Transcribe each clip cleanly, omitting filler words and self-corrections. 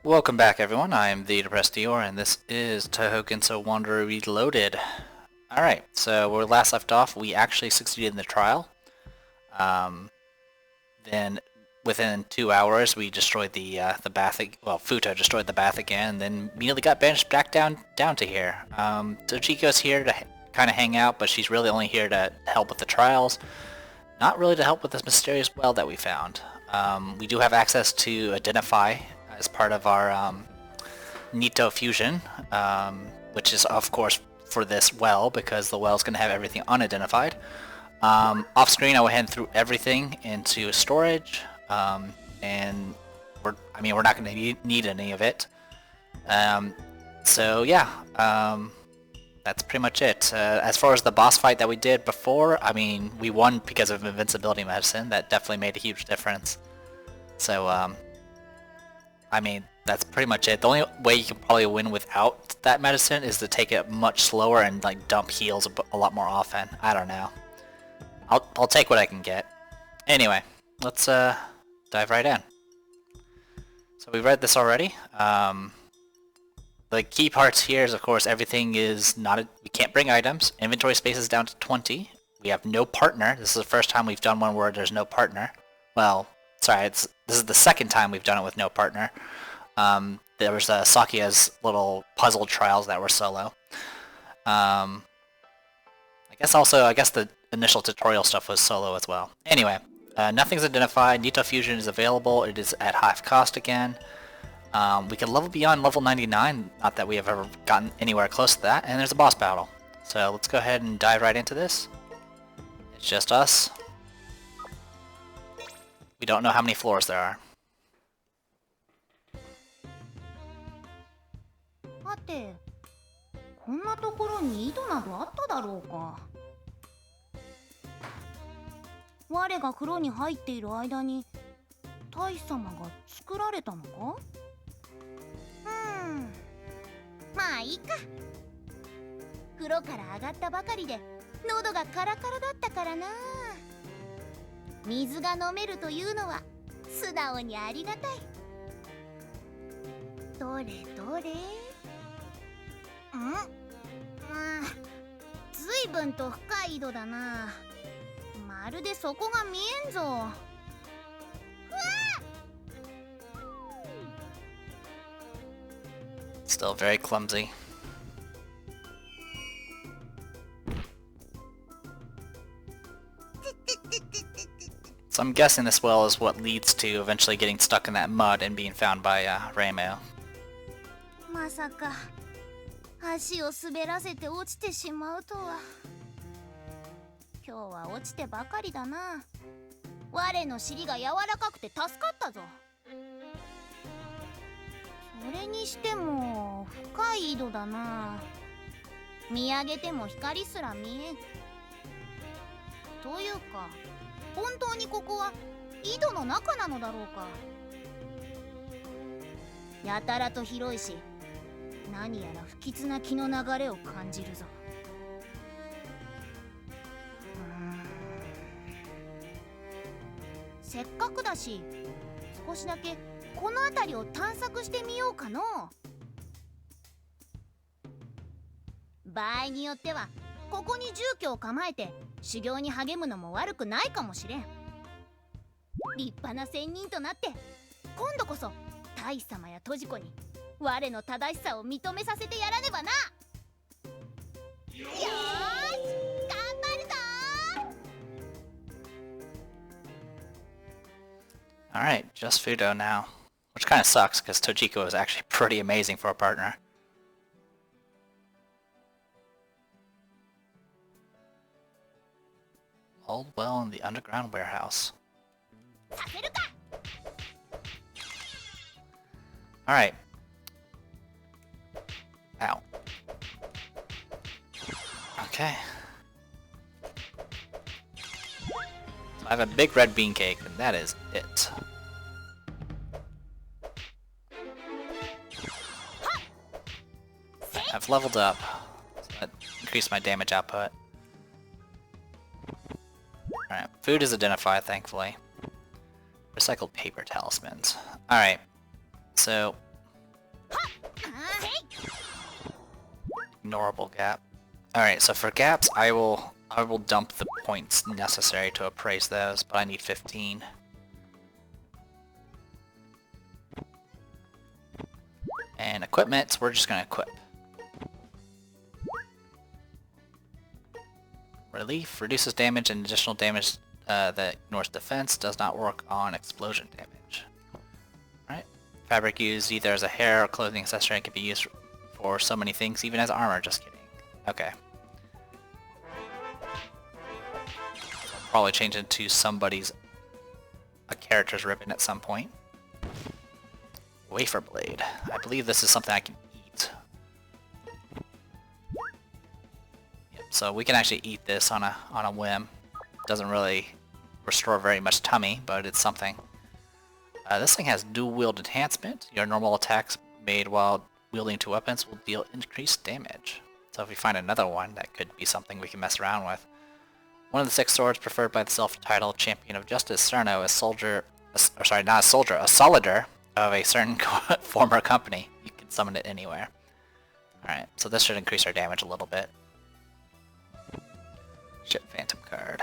Welcome back, everyone. I am the Depressed Dior, and this is Touhou Genso Wanderer Reloaded. Alright, so where we last left off, we actually succeeded in the trial. Then within 2 hours, we destroyed the bath. Well, Futo destroyed the bath again, and then immediately got banished back down to here. So Chico's here to kind of hang out, but she's really only here to help with the trials, not really to help with this mysterious well that we found. We do have access to identify as part of our Nito fusion, which is of course for this well because the well is going to have everything unidentified. Off screen I went ahead and threw everything into storage, and we're not going to need any of it. So yeah, that's pretty much it. As far as the boss fight that we did before, I mean, we won because of invincibility medicine. That definitely made a huge difference. So I mean, that's pretty much it. The only way you can probably win without that medicine is to take it much slower and like dump heals a lot more often. I don't know. I'll take what I can get. Anyway, let's dive right in. So we read this already. The key parts here is, of course, everything is not. We can't bring items. Inventory space is down to 20. We have no partner. This is the first time we've done one where there's no partner. Well, sorry, this is the second time we've done it with no partner. There was Sakia's little puzzle trials that were solo. I guess the initial tutorial stuff was solo as well. Anyway, nothing's identified. Nito Fusion is available. It is at half cost again. We can level beyond level 99, not that we have ever gotten anywhere close to that, and there's a boss battle. So let's go ahead and dive right into this. It's just us. We don't know how many floors there are. はて、こんなところに井戸などあっただろうか。我が風呂に入っている間に大様が作られたのか？まあいいか。風呂から上がったばかりで喉がカラカラだったからな。水が飲めるというのは素直にありがたい。どれどれ。ずいぶんと深い井戸だな。まるで底が見えんぞ。うわっ Still very clumsy. So I'm guessing this well is what leads to eventually getting stuck in that mud and being found by Reimo. まさか足を滑らせて落ちてしまうとは。今日は落ちてばかりだな。我の尻が柔らかくて助かったぞ。それにしても深い井戸だな。見上げても光すら見えん。というか本当にここは井戸の中なのだろうか。やたらと広いし、何やら不吉な気の流れを感じるぞ。せっかくだし少しだけこの辺りを探索してみようかの。場合によってはここに住居を構えて修行に励むのも悪くないかもしれん。立派な仙人となって今度こそ大様やトジコに我の正しさを認めさせてやらねばな。よーし、頑張るぞ。Alright, just Fudo now. Which kind of sucks, because Tojiko is actually pretty amazing for a partner. Old well in the underground warehouse. Alright. Ow. Okay. So I have a big red bean cake, and that is it. I've leveled up, so that increased my damage output. Alright, food is identified, thankfully. Recycled paper talismans. Alright, so ignorable gap. Alright, so for gaps, I will dump the points necessary to appraise those, but I need 15. And equipment, we're just gonna equip. Relief reduces damage and additional damage that ignores defense, does not work on explosion damage. Alright. Fabric used either as a hair or clothing accessory can be used for so many things, even as armor, just kidding. Okay. I'll probably change into a character's ribbon at some point. Wafer blade. I believe this is something I can eat. Yep, so we can actually eat this on a whim. Doesn't really restore very much tummy, but it's something. This thing has dual wield enhancement. Your normal attacks made while wielding two weapons will deal increased damage. So if we find another one, that could be something we can mess around with. One of the 6 swords preferred by the self-titled Champion of Justice, Cerno, a solider of a certain former company. You can summon it anywhere. Alright, so this should increase our damage a little bit. Ship Phantom card.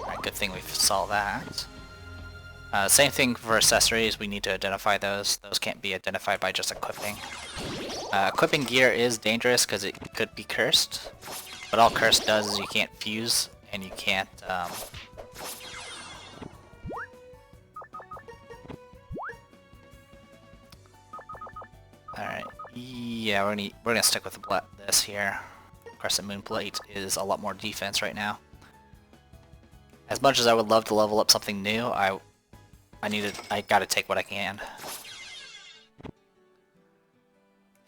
Alright, good thing we saw that. Same thing for accessories, we need to identify those. Those can't be identified by just equipping. Equipping gear is dangerous because it could be cursed, but all cursed does is you can't fuse, and you can't, Alright, yeah, we're gonna stick with this here. Crescent Moon Plate is a lot more defense right now. As much as I would love to level up something new, I gotta take what I can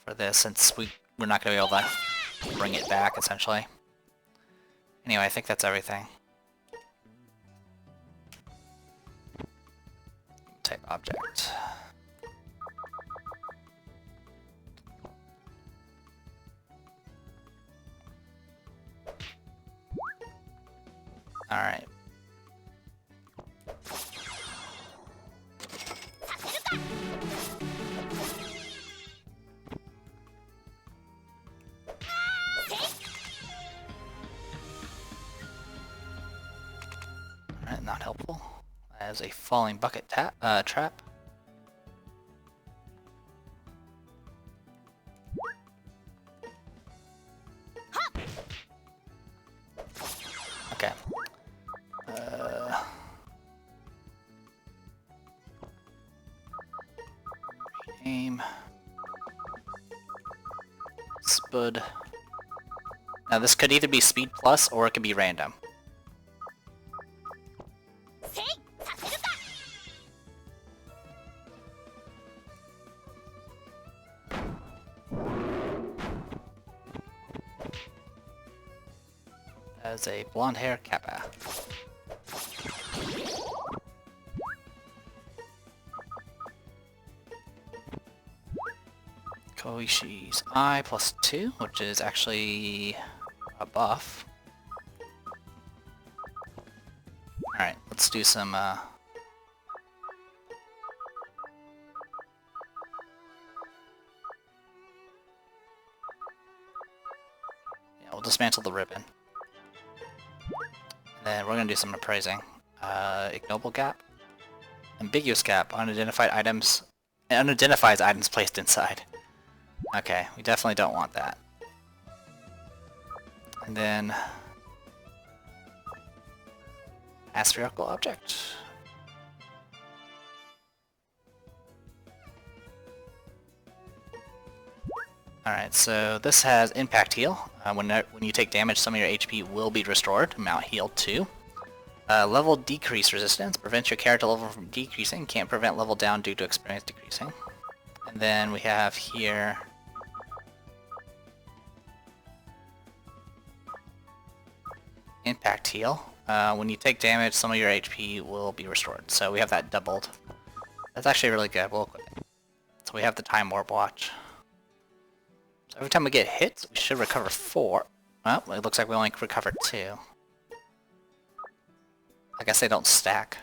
for this, since we're not gonna be able to bring it back, essentially. Anyway, I think that's everything. Type object. Alright. Alright, not helpful. As a falling bucket trap. Okay. Aim. Spud. Now this could either be speed plus or it could be random. As a blonde hair kappa. Koishi's eye +2, which is actually a buff. Alright, let's do some yeah, we'll dismantle the ribbon. Then we're gonna do some appraising. Ignoble gap. Ambiguous gap. Unidentified items. Unidentifies items placed inside. Okay, we definitely don't want that. And then aspherical object. Alright, so this has impact heal. When you take damage, some of your HP will be restored. Amount healed 2. Level decrease resistance. Prevents your character level from decreasing. Can't prevent level down due to experience decreasing. And then we have here impact heal. When you take damage, some of your HP will be restored. So we have that doubled. That's actually really good. We'll equip it. So we have the Time Warp Watch. So every time we get hit, we should recover 4. Well, it looks like we only recover 2. I guess they don't stack.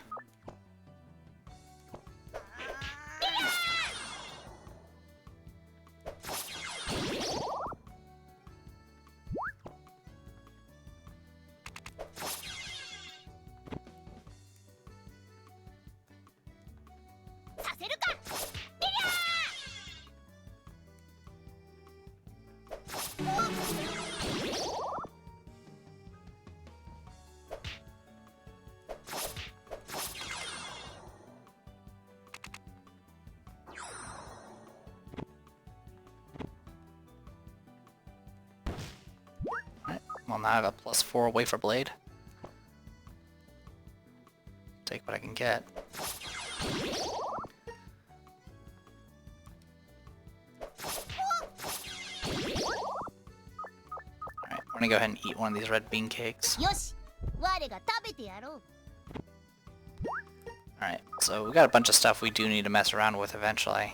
Well, now I have a +4 wafer blade. Take what I can get. Alright, I'm gonna go ahead and eat one of these red bean cakes. Alright, so we got a bunch of stuff we do need to mess around with eventually.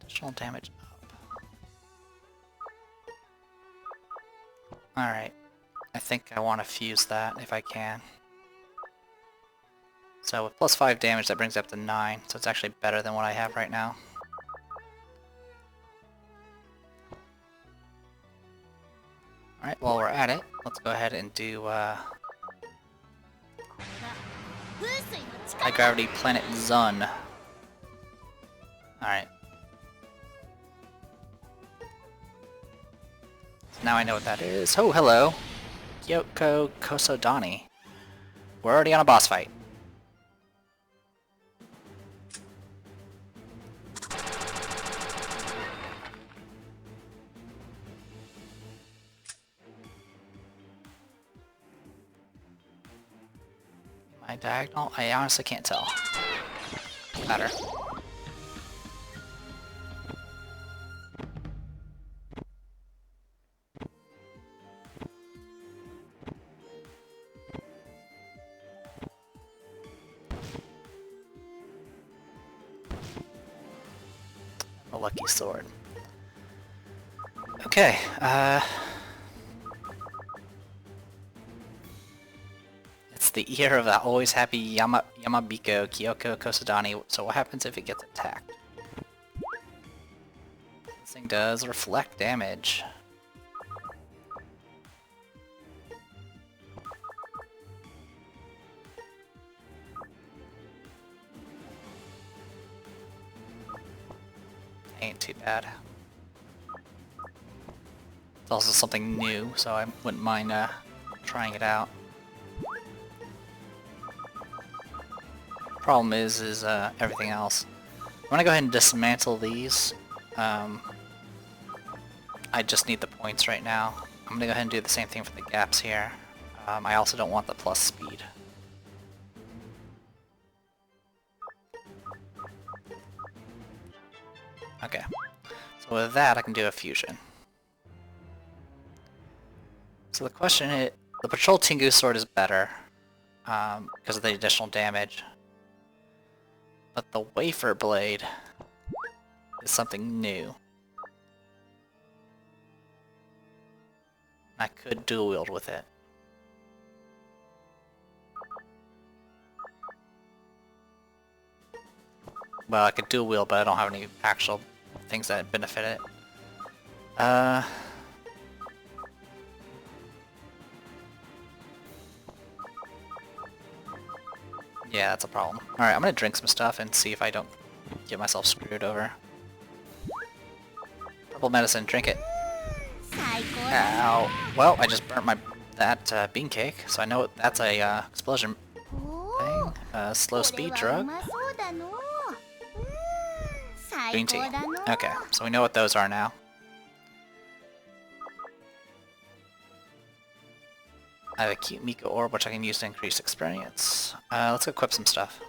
Additional damage up. Alright. I think I want to fuse that if I can. So with +5 damage that brings it up to 9, so it's actually better than what I have right now. Alright, while we're at it, let's go ahead and do High Gravity Planet Zun. Alright. Now I know what that is. Oh, hello! Kyoko Kosodani. We're already on a boss fight. Am I diagonal? I honestly can't tell. Better. A lucky sword. Okay, it's the ear of the always happy Yamabiko Kyoko Kosodani, so what happens if it gets attacked? This thing does reflect damage. Ain't too bad. It's also something new, so I wouldn't mind trying it out. Problem is everything else. I'm gonna go ahead and dismantle these. I just need the points right now. I'm gonna go ahead and do the same thing for the gaps here. I also don't want the plus speed. Okay, so with that I can do a fusion. So the question is, the Patrol Tengu sword is better, because of the additional damage. But the Wafer Blade is something new. I could dual wield with it. Well, I could dual wield, but I don't have any actual things that benefit it. Yeah, that's a problem. Alright, I'm gonna drink some stuff and see if I don't get myself screwed over. Purple medicine, drink it. Ow. Well, I just burnt that bean cake, so I know that's a explosion thing. Slow speed drug. Green tea. Okay, so we know what those are now. I have a cute Mika orb, which I can use to increase experience. Let's equip some stuff.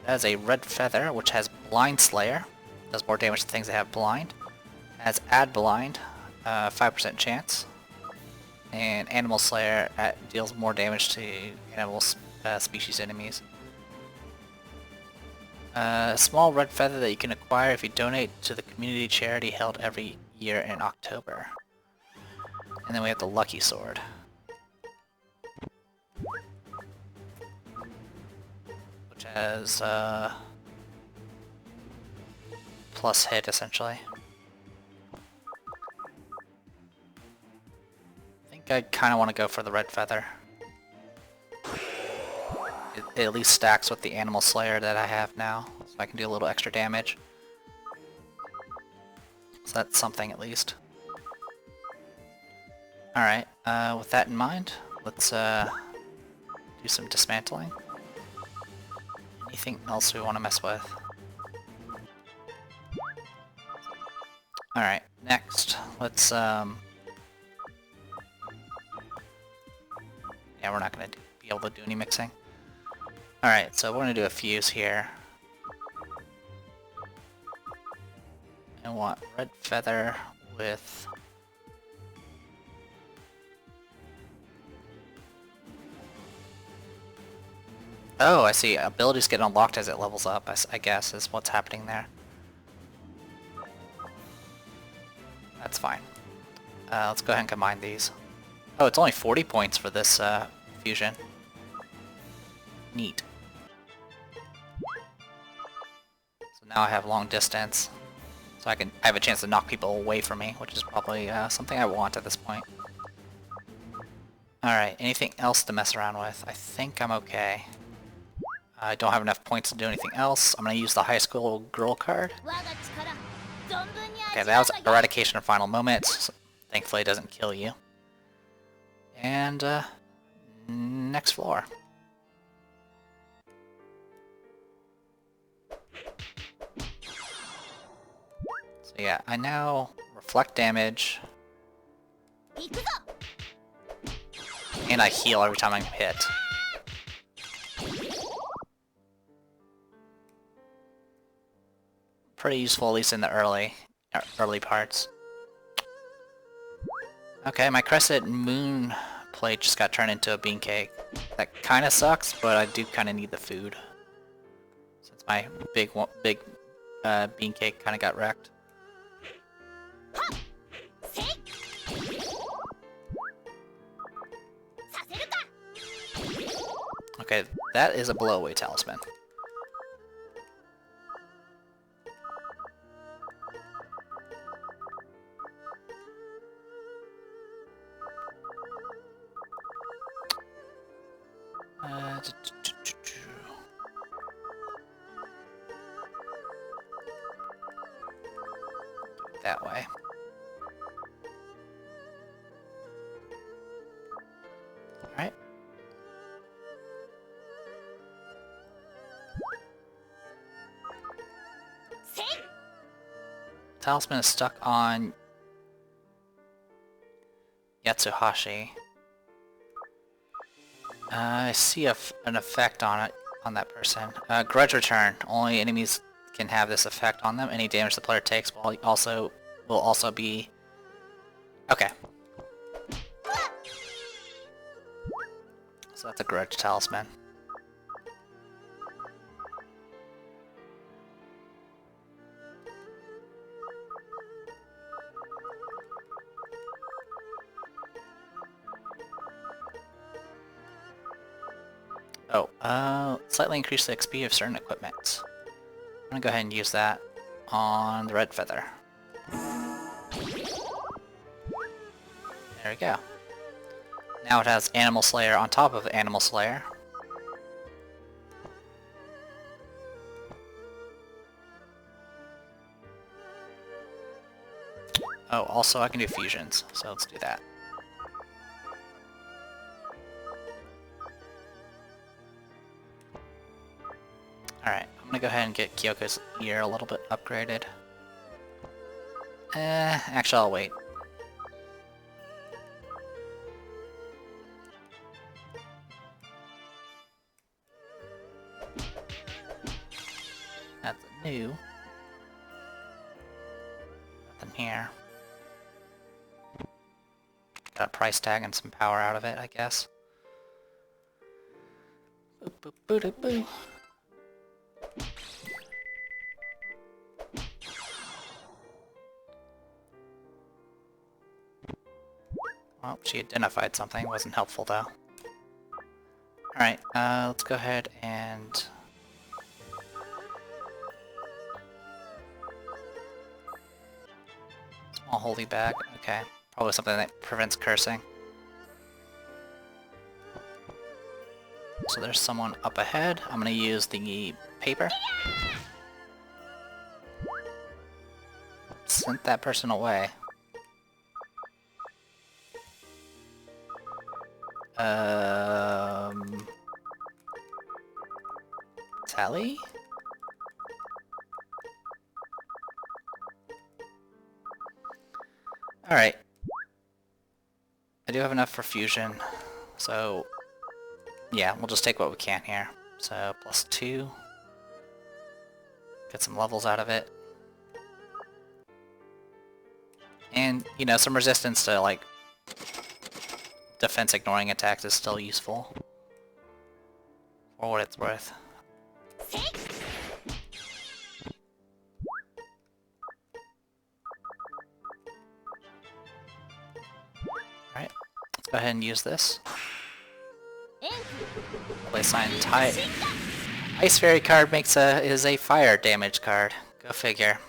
That is a red feather, which has Blind Slayer. Does more damage to things that have blind. Has Add Blind, 5% chance. And Animal Slayer deals more damage to animal species enemies. A small red feather that you can acquire if you donate to the community charity held every year in October. And then we have the Lucky Sword. Which has plus hit essentially. I think I kinda wanna go for the red feather. it at least stacks with the Animal Slayer that I have now, so I can do a little extra damage. So that's something at least. Alright, with that in mind, let's do some dismantling. Anything else we want to mess with? Alright, next, let's yeah, we're not gonna be able to do any mixing. Alright, so we're gonna do a fuse here. I want red feather with... Oh, I see. Abilities get unlocked as it levels up, I guess, is what's happening there. That's fine. Let's go ahead and combine these. Oh, it's only 40 points for this fusion. Neat. So now I have long distance. So I have a chance to knock people away from me, which is probably something I want at this point. Alright, anything else to mess around with? I think I'm okay. I don't have enough points to do anything else. I'm gonna use the high school girl card. Okay, that was eradication of final moments. So thankfully it doesn't kill you. And next floor. So yeah, I now reflect damage. And I heal every time I'm hit. Pretty useful, at least in the early parts. Okay, my crescent moon plate just got turned into a bean cake. That kind of sucks, but I do kind of need the food. Since my big bean cake kind of got wrecked. Okay, that is a blow-away talisman. That way. Alright. Talisman is stuck on Yatsuhashi. I see an effect on it, on that person. Grudge Return. Only enemies can have this effect on them. Any damage the player takes will also be... Okay. So that's a Grudge Talisman. Oh, slightly increase the XP of certain equipment. I'm gonna go ahead and use that on the red feather. There we go. Now it has Animal Slayer on top of Animal Slayer. Oh, also I can do fusions, so let's do that. Alright, I'm gonna go ahead and get Kyoko's ear a little bit upgraded. Actually I'll wait. That's new. Nothing here. Got a price tag and some power out of it, I guess. Boop, boop, boop, boop, boop. Well, she identified something. Wasn't helpful, though. Alright, let's go ahead and... Small holy bag. Okay. Probably something that prevents cursing. So So there's someone up ahead. I'm gonna use the paper. Sent that person away. Tally? Alright. I do have enough for fusion, so yeah, we'll just take what we can here. So, +2. Get some levels out of it. And, you know, some resistance to, like, defense ignoring attacks is still useful. For what it's worth. Alright, let's go ahead and use this. Place sign Ice Fairy card is a fire damage card. Go figure.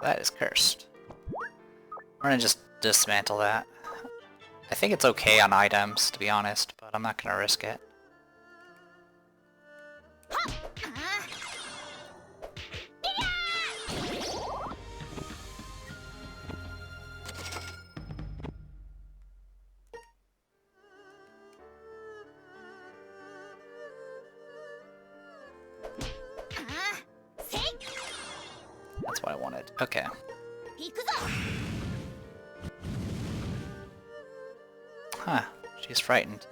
That is cursed. We're gonna just dismantle that. I think it's okay on items, to be honest, but I'm not gonna risk it. That's what I wanted. Okay. Huh. She's frightened.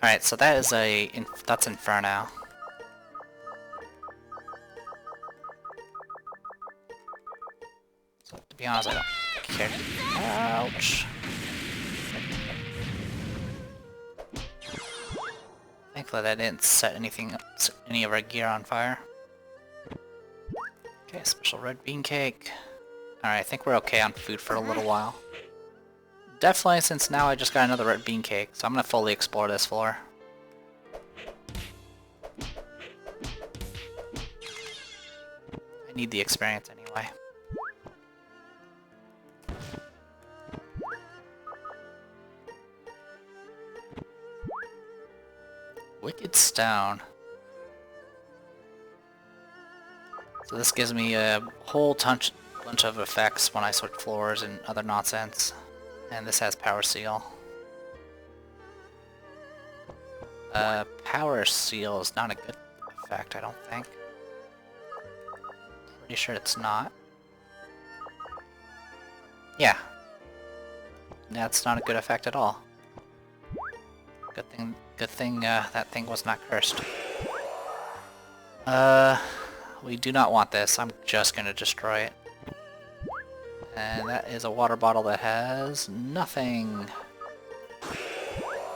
Alright, so that is that's Inferno. So, to be honest, I don't care. Ouch. Thankfully that didn't set any of our gear on fire. Okay, special red bean cake. Alright, I think we're okay on food for a little while. Definitely, since now I just got another red bean cake, so I'm gonna fully explore this floor. I need the experience anyway. Wicked Stone. So this gives me a whole bunch of effects when I switch floors and other nonsense. And this has Power Seal. Power Seal is not a good effect, I don't think. Pretty sure it's not. Yeah. That's not a good effect at all. Good thing that thing was not cursed. We do not want this. I'm just gonna destroy it. And that is a water bottle that has nothing.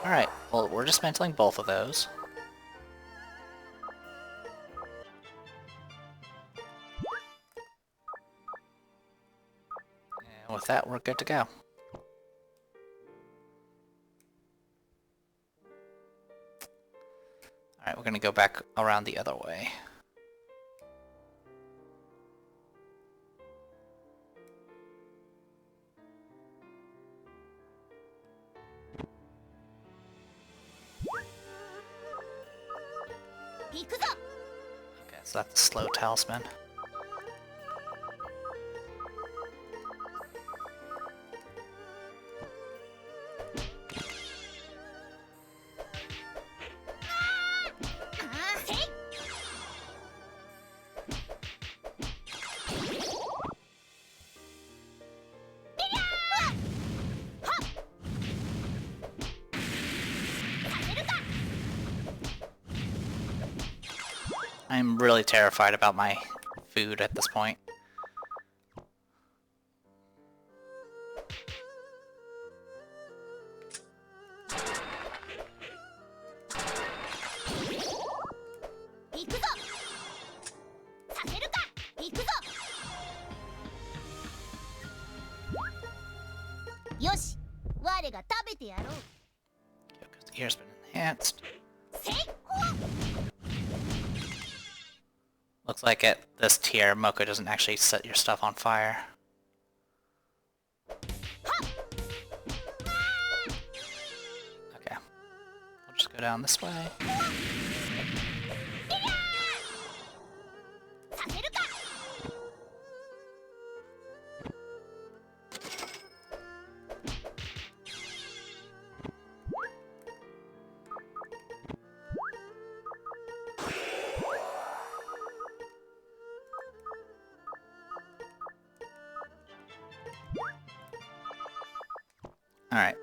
Alright, well, we're dismantling both of those. And with that, we're good to go. Alright, we're gonna go back around the other way. Okay, so that's the slow talisman. I'm really terrified about my food at this point. Because the ear's been enhanced. Looks like at this tier, Moko doesn't actually set your stuff on fire. Okay. We'll just go down this way. Alright.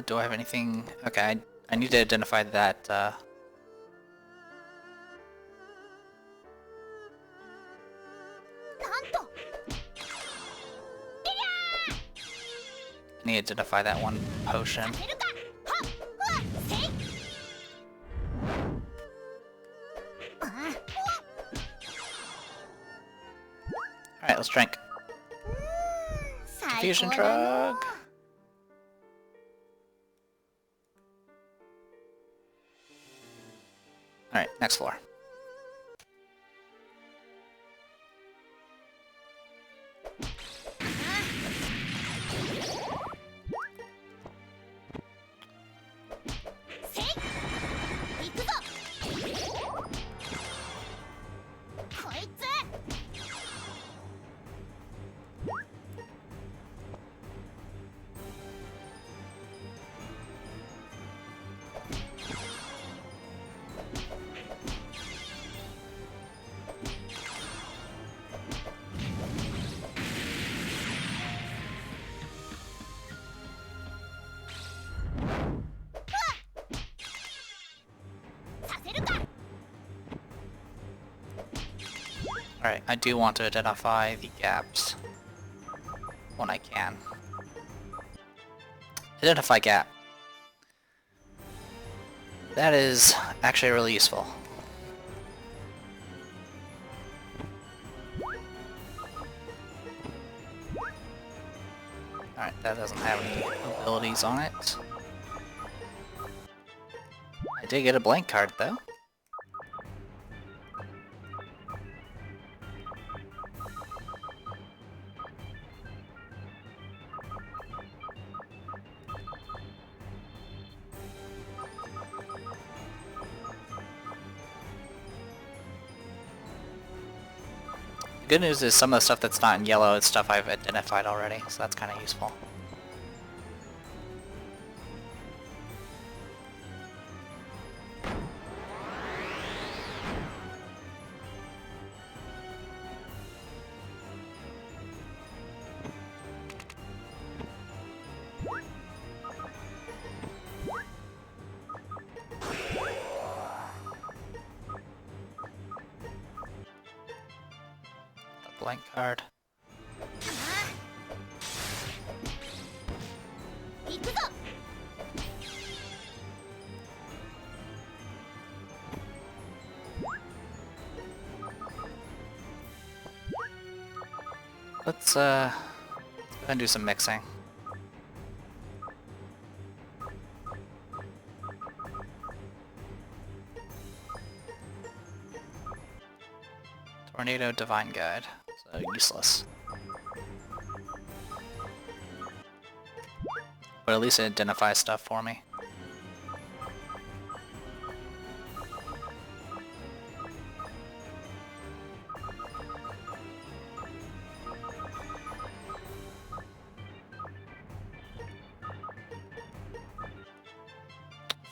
Do I have anything? Okay, I need to identify that, I need to identify that one potion. Alright, let's drink. Confusion drug. Alright, next floor. Alright, I do want to identify the gaps when I can. Identify gap. That is actually really useful. Alright, that doesn't have any abilities on it. I did get a blank card though. Good news is some of the stuff that's not in yellow is stuff I've identified already, so that's kind of useful. Blank card. Let's go and do some mixing. Tornado Divine Guide. So useless. But at least it identifies stuff for me.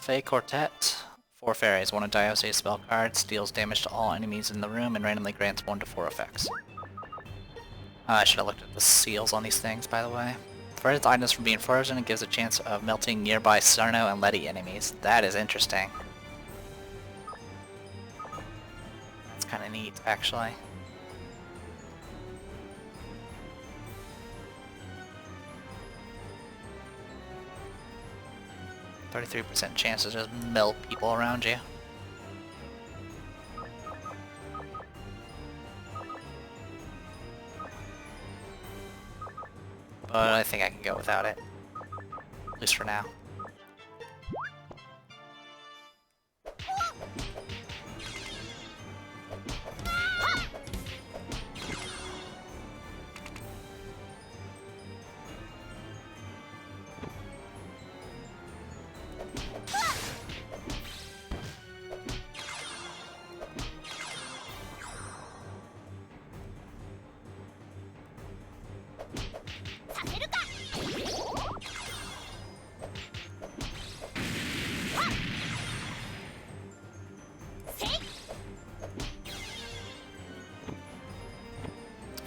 Fey Quartet. 4 fairies. One of Dioce's spell cards deals damage to all enemies in the room and randomly grants 1 to 4 effects. I should have looked at the seals on these things, by the way. Prevents items from being frozen and gives a chance of melting nearby Sarno and Letty enemies. That is interesting. That's kind of neat, actually. %33% chance to just melt people around you. But I think I can go without it. At least for now.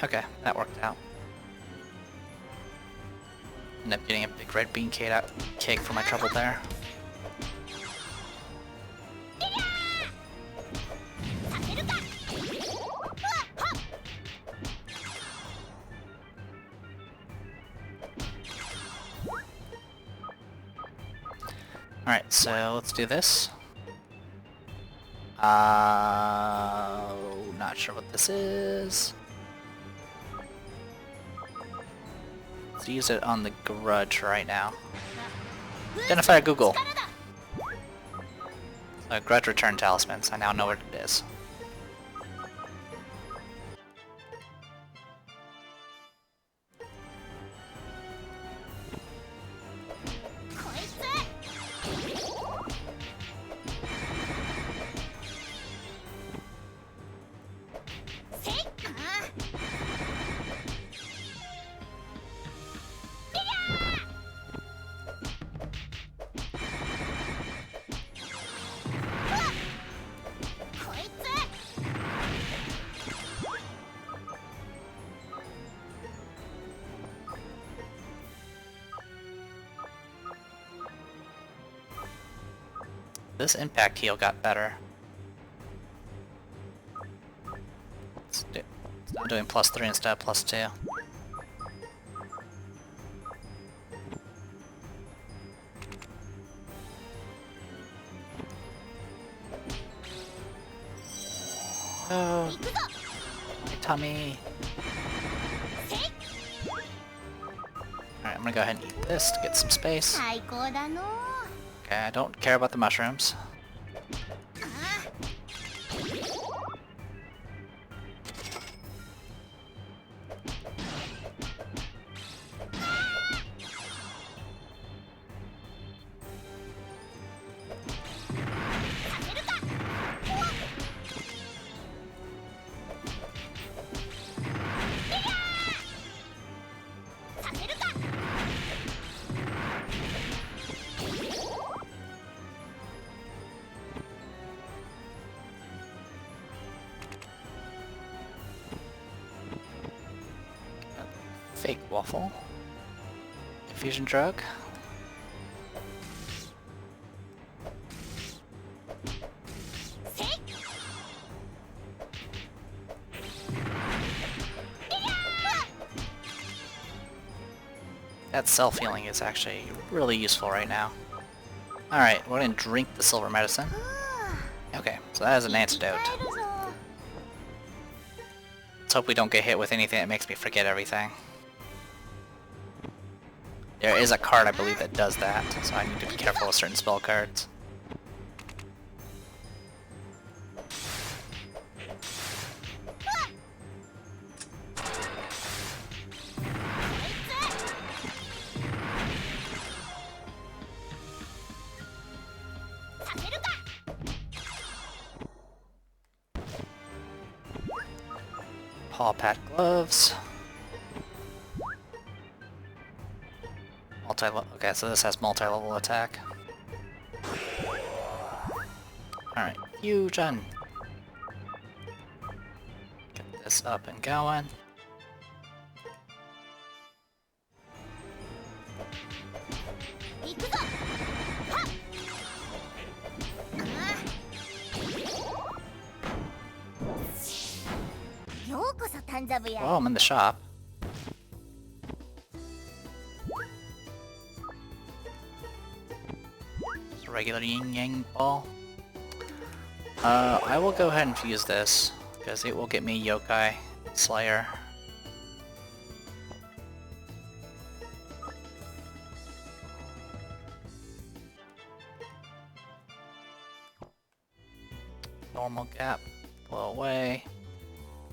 Okay, that worked out. End up getting a big red bean cake for my trouble there. Alright, so let's do this. Not sure what this is. Let's use it on the grudge right now. Identify a Google. Grudge return talismans. I now know what it is. This impact heal got better. I'm doing +3 instead of +2. Oh, my tummy. Alright, I'm gonna go ahead and eat this to get some space. Okay, I don't care about the mushrooms. Fake waffle. Infusion drug. That self-healing is actually really useful right now. Alright, we're gonna drink the silver medicine. Okay, so that is an antidote. Let's hope we don't get hit with anything that makes me forget everything. There is a card, I believe, that does that, so I need to be careful with certain spell cards. Paw pad gloves. Okay, so this has multi-level attack. Alright, fusion! Get this up and going. Oh, I'm in the shop. Just a regular yin-yang ball. I will go ahead and use this, because it will get me Yokai Slayer. Normal gap, blow away.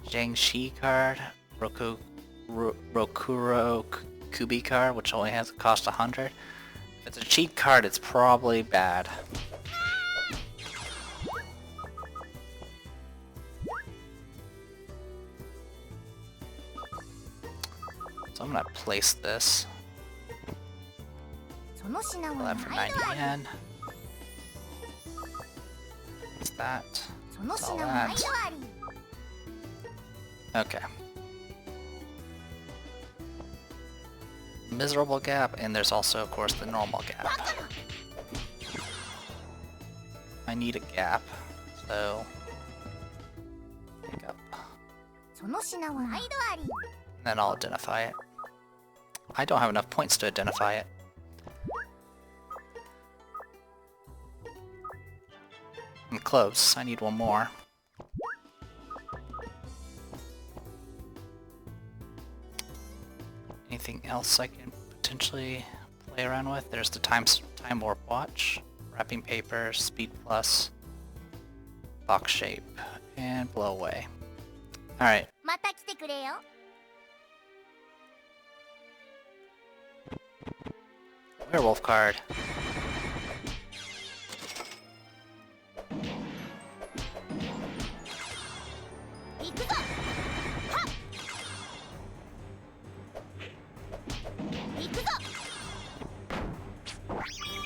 Jiangxi card, Rokuro Kubi card, which only has a cost 100. If it's a cheap card, it's probably bad. So I'm gonna place this. Sell that for 90 yen. What's that? Sell that. Okay. miserable gap, and there's also, of course, the normal gap. I need a gap, so pick up. Then I'll identify it. I don't have enough points to identify it. I'm close. I need one more. Anything else I can potentially play around with? There's the time warp watch, wrapping paper, speed plus, box shape, and blow away. Alright. Werewolf card.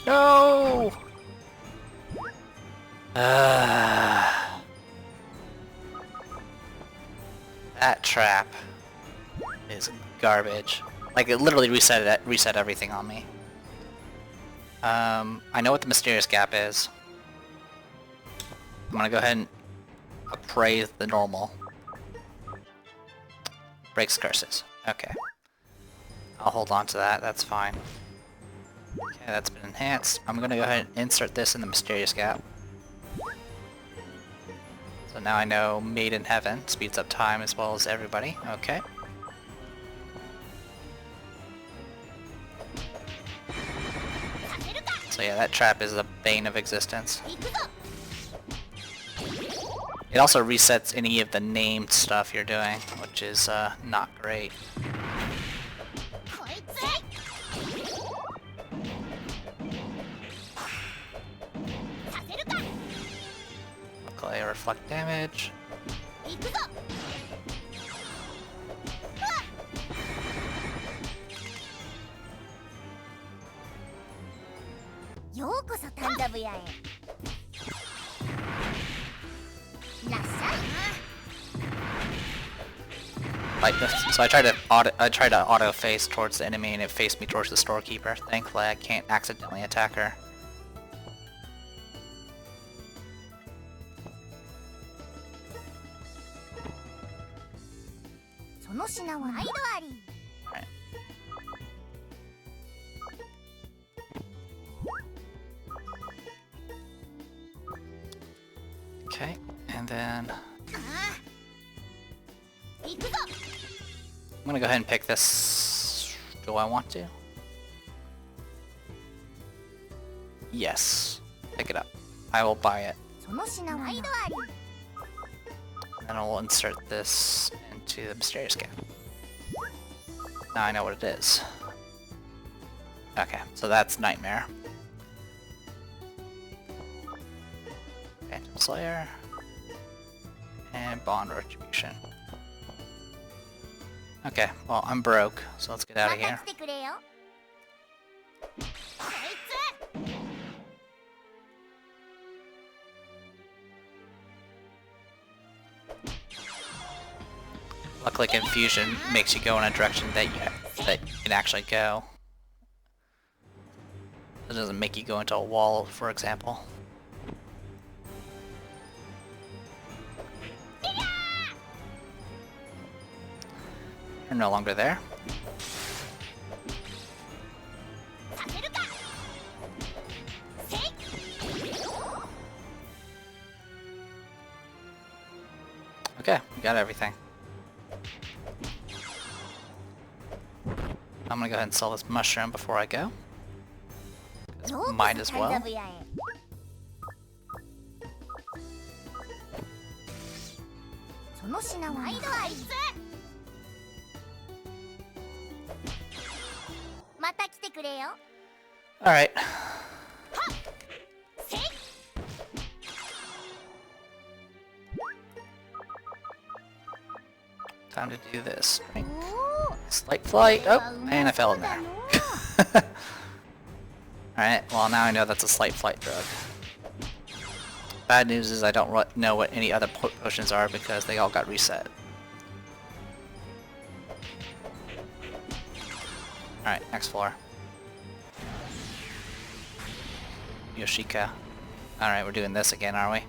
No! That trap is garbage. Like, it literally reset everything on me. I know what the mysterious gap is. I'm gonna go ahead and appraise the normal. Breaks curses. Okay. I'll hold on to that, that's fine. Okay, that's been enhanced. I'm gonna go ahead and insert this in the mysterious gap. So now I know Made in Heaven speeds up time as well as everybody. Okay. So yeah, that trap is the bane of existence. It also resets any of the named stuff you're doing, which is not great. Clay reflect damage. Like this. So I tried to auto face towards the enemy and it faced me towards the storekeeper. Thankfully I can't accidentally attack her. Right. Okay, and then I'm gonna go ahead and pick this. Do I want to? Yes. Pick it up. I will buy it. And I will insert this into the mysterious gap. Now I know what it is. Okay, so that's Nightmare. Phantom Slayer. And Bond Retribution. Okay, well, I'm broke, so let's get out of here. Luckily, Confusion makes you go in a direction that you can actually go. It doesn't make you go into a wall, for example. You're no longer there. Okay, we got everything. I'm gonna go ahead and sell this mushroom before I go. Might as well. Alright. Time to do this. Right. Slight flight. Oh, and I fell in there. Alright, well now I know that's a slight flight drug. Bad news is I don't know what any other potions are because they all got reset. Alright, next floor. Yoshika. Alright, we're doing this again, aren't we?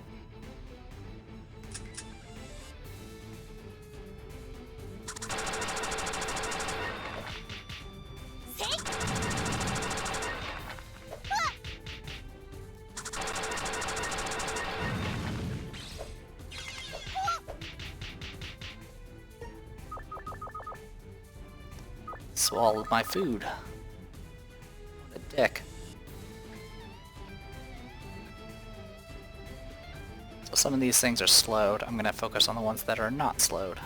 Swallowed my food. What a dick. So some of these things are slowed. I'm gonna focus on the ones that are not slowed.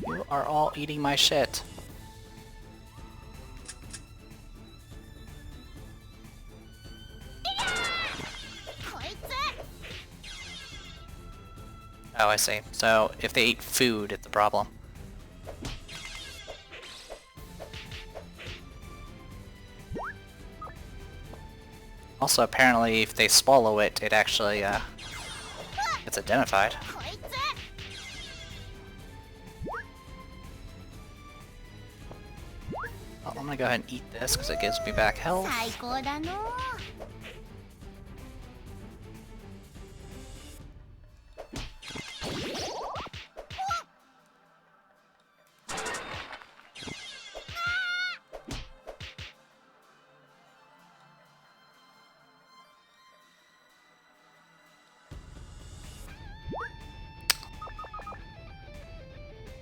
You are all eating my shit. Oh, I see. So, if they eat food, it's a problem. Also, apparently, if they swallow it, it actually, it's identified. Well, I'm gonna go ahead and eat this, because it gives me back health.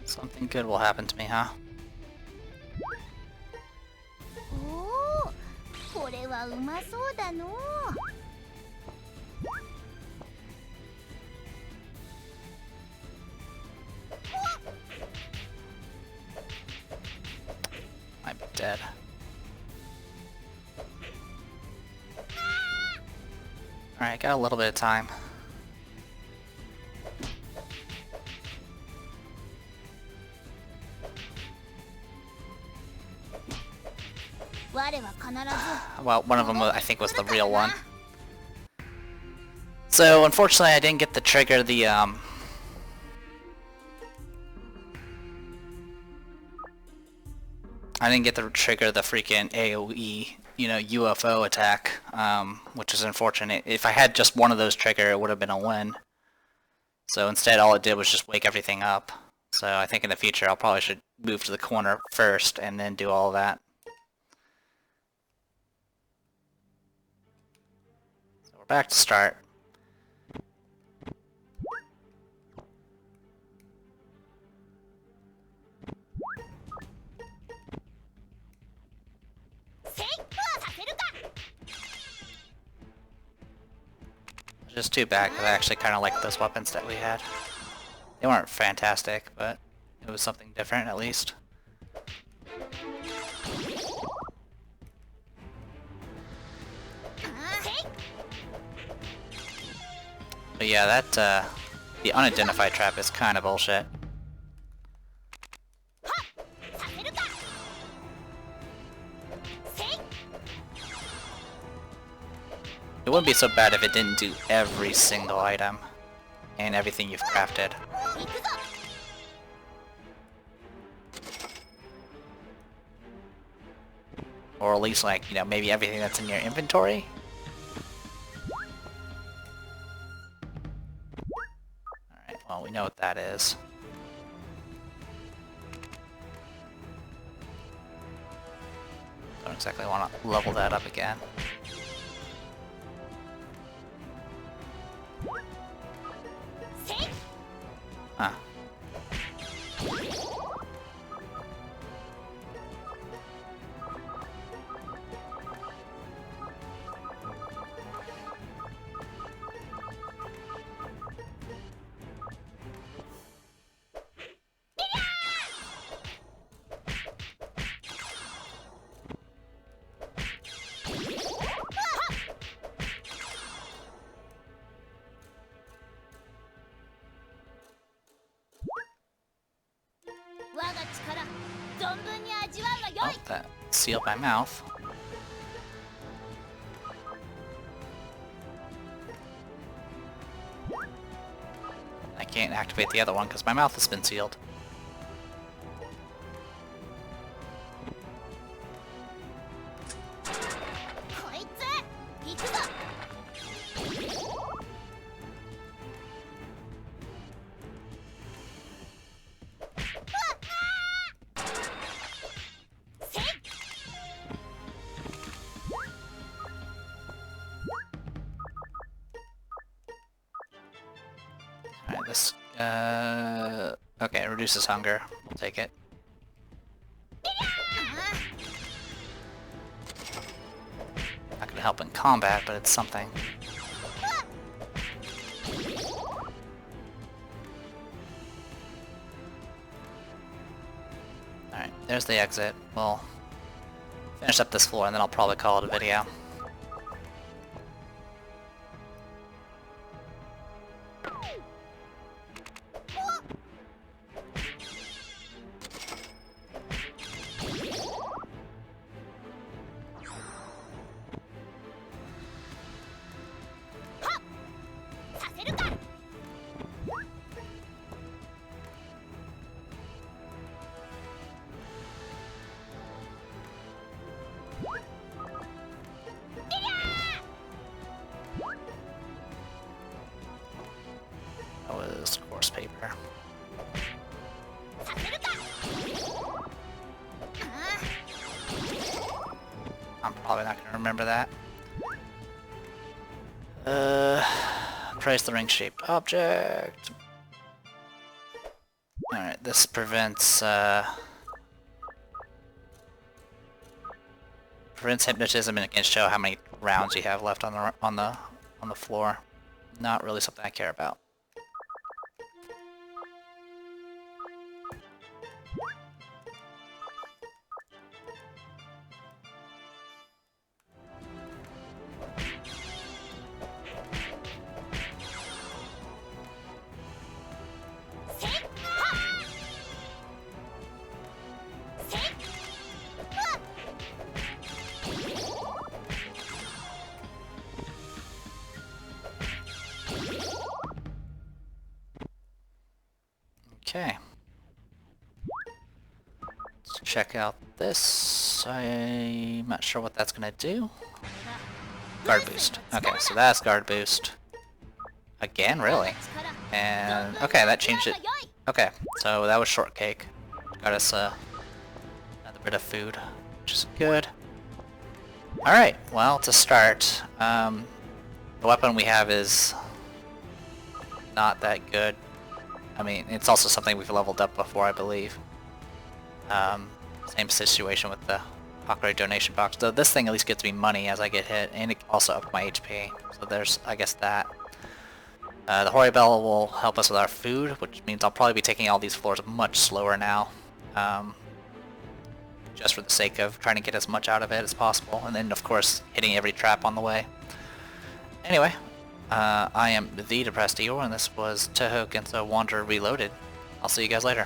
Something good will happen to me, huh? Might be dead. Alright, got a little bit of time. Well, one of them I think was the real one. So, unfortunately I didn't get to trigger the, I didn't get to trigger the freaking AoE, you know, UFO attack, which is unfortunate. If I had just one of those trigger, it would have been a win. So instead all it did was just wake everything up. So I think in the future I'll probably should move to the corner first and then do all of that. So we're back to start. Just too bad because I actually kind of liked those weapons that we had. They weren't fantastic, but it was something different at least. But yeah, that, the unidentified trap is kind of bullshit. It wouldn't be so bad if it didn't do every single item and everything you've crafted. Or at least, like, you know, maybe everything that's in your inventory? Alright, well, we know what that is. Don't exactly want to level that up again. Huh. Oh, that sealed my mouth. can't activate the other one because my mouth has been sealed. Alright, this... okay, it reduces hunger. We'll take it. Not gonna help in combat, but it's something. Alright, there's the exit. We'll finish up this floor and then I'll probably call it a video. That was course paper. I'm probably not gonna remember that. Price the ring-shaped object. Alright, this prevents hypnotism and it can show how many rounds you have left on the floor. Not really something I care about. Okay. Let's check out this. I'm not sure what that's gonna do. Guard boost. Okay, so that's guard boost. Again, really? And okay, that changed it. Okay, so that was shortcake. Got us another bit of food, which is good. Alright, well, to start, the weapon we have is not that good. I mean, it's also something we've leveled up before, I believe. Same situation with the Hakurei donation box. Though this thing at least gets me money as I get hit, and it also ups my HP. So there's, I guess, that. The Hori Bell will help us with our food, which means I'll probably be taking all these floors much slower now. Just for the sake of trying to get as much out of it as possible. And then, of course, hitting every trap on the way. Anyway. I am the Depressed Eeyore, and this was Touhou Genso Wanderer Reloaded. I'll see you guys later.